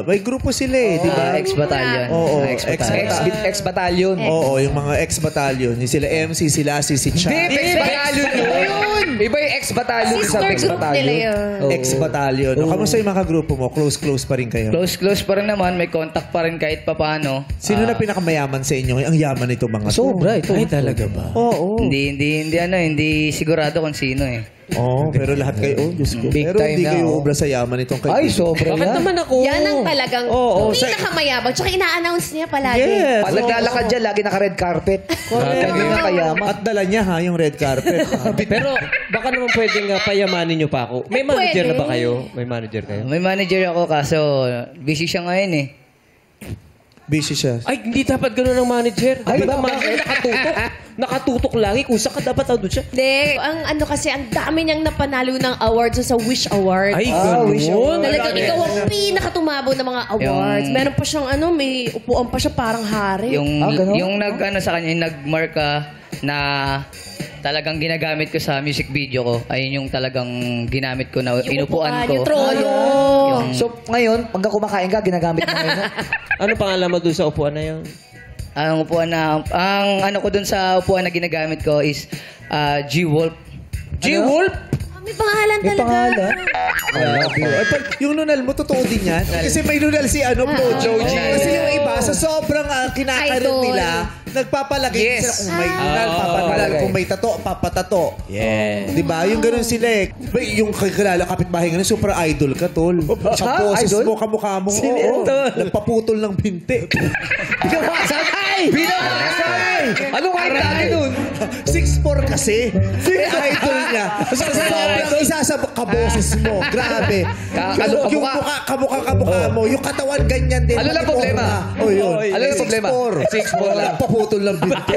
May grupo sila eh, di ba? Ex-battalion. Oo, Ex-battalion. Oo, yung mga ex-battalion. Yung sila MC, sila si Chan. Hindi, ex-battalion yun. Iba yung ex-battalion sa ex-battalion. Ex-battalion. Kamusta yung mga grupo mo? Close pa rin kayo? Close pa rin naman. May contact pa rin kahit papano. Sino na pinakamayaman sa inyo? Ang yaman nito mga to. Sobra ito. Ay, talaga ba? Oo. Hindi sigurado kung sino eh. Oo, pero lahat kayo, Diyos ko. Big Pero time hindi na, kayo oh. obra sa yaman itong Ay, kaibigan. sobra Bakit yan. naman ako? Yan ang talagang pinakamayabang. Tsaka ina-announce niya palagi. Yes. Pag naglalakad dyan, lagi naka-red carpet. Ganyan na kayaman. At dala niya ha, yung red carpet. Pero baka naman pwedeng payamanin nyo pa ako. May manager na ba kayo? May manager kayo? May manager ako kaso busy siya ngayon eh. Busy siya. Ay, hindi dapat gano'n ang manager. Ay, Dapat ang bakit? manager nakatutok. Nakatutok lagi. Kung saan ka dapat doon siya. Hindi, ang dami niyang napanalo ng awards sa Wish Award. Ay, wish gano'n. Talagang ikaw ang pinakatumabo ng mga awards. Meron pa siyang may upuan pa siya parang hari. Yung sa kanya, yung nagmarka na talagang ginagamit ko sa music video ko, ayun yung talagang ginamit ko na inupuan ko. Yung trono. So, ngayon, pagka kumakain ka, ginagamit mo ngayon. Ano pangalan mo doon sa upuan na yun? Ang ano ko dun sa upuan na ginagamit ko is G-Wolf. G-Wolf? May pangalan May talaga. pangalan? Yung nunal mo, totoo din yan? Kasi may nunal si Flo G. Kasi yung iba, sa sobrang kinakaroon Idol. nila, nagpapalagay Yes. sila kung may nunal, papatato. Kung may tato, papatato. Yeah. Di ba? Yung ganun sila eh. Yung kakilala, kapitbahay nga, super idol ka, tol. Sa boses Idol? mo, kamukha mo. Sino Oo. yan, tol? Nagpaputol ng binti. Anong height natin nun? 6'4 kasi. Idol niya. Sobrang isa sa kaboses mo. Grabe. Yung kamukha mo. Yung katawan ganyan din. Ano lang problema? Oh, yun. Ano lang problema? 6'4 lang. Paputol ng binti.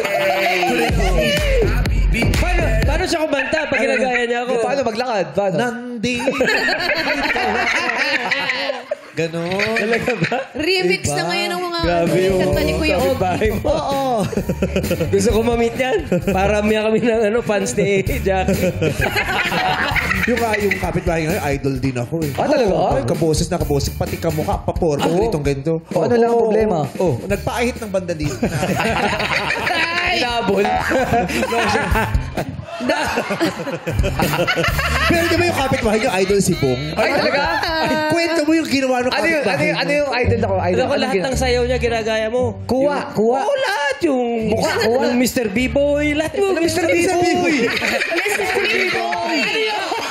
Paano siya kumanta pag ginagaya niya ako? Paano maglakad? Paano? Nandito. Ganon. Talaga ba? Remix na ngayon ng mga kanta ni Kuya Og. Kapitbahay mo. Oo. Gusto ko ma-meet yan. Para miya kami ng fans ni Jackie. Yung kapitbahay ngayon, idol din ako eh. Talaga? Ay, kaboses na kaboses. Pati kamukha, paporma, ganitong ganito. Ano lang ang problema? Nagpaahit ng banda dito. Inabol. Pero di ba yung kapitbahay niyo, idol si Bong? Ay, talaga? Kwento mo yung ginawa ng kapitbahay Ano yung idol ako? Alam ko lahat ng sayaw niya ginagaya mo. Kuha. Oo, lahat. Yung Mukha, kuha. Yung Mr. B-Boy. Lahat mo. Mr. B-Boy. Mr. B-Boy!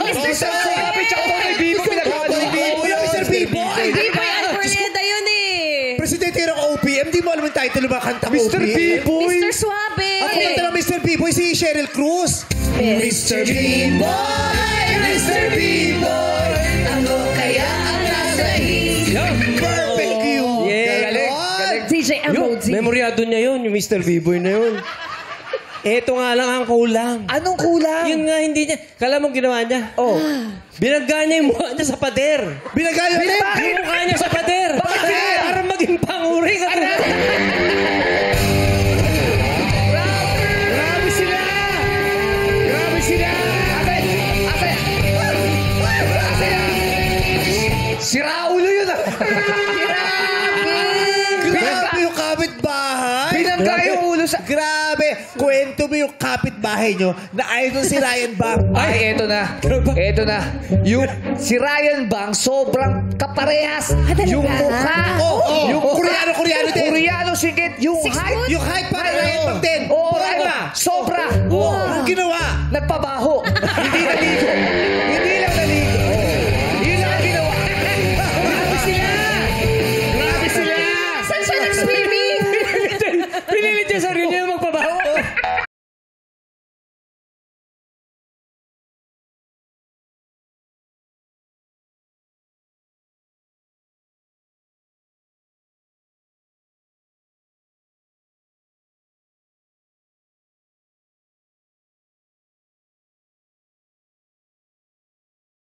Mr. Kapit siya ko kay B-Boy. Pinagawa ni B-Boy. Mr. B-Boy! B-Boy Arboleda yun eh! Presidente ng OPM, di mo alam yung title ng mga kanta ng Mr. OPM? B-Boy. Mr. Suave! Ako kanta ng Mr. B-Boy, si Cheryl Cruz. Mr. B-Boy! Mr. B-Boy! Ano kaya ang nasa isip? Perfect you. Yeah. Ganon. DJ Emoji. Memoryado niya yun, yung Mr. B-Boy na yun. Eto nga lang ang kulang. Anong kulang? Yun nga, hindi niya. Kala mo ginawa niya? Oh. Binagga niya yung mukha niya sa pader. Binagayo rin. Yung mukha niya sa pader. Bakit? Para maging panguri ka. Grabe sila! Grabe sila! Ate! Si Raulo yun ah! Grabe yung kapitbahay. Binangga yung ulo sa... Grabe. Kwento mo yung kapitbahay nyo na idol si Ryan Bang. Ay, eto na. Eto na. Yung si Ryan Bang, sobrang kaparehas. Yung mukha. Yung Koreano din. Koreano singit. Yung height. Yung height para Ryan Bang din. Oo, Porma. sobra. Ang ginawa. Nagpabaho. Hindi naligo. Hindi lang naligo. Yun lang ang ginawa. Grabe sila. Grabe sila. Saan siya nag-swimming? Pinilit niya sarili niya magpapahinga.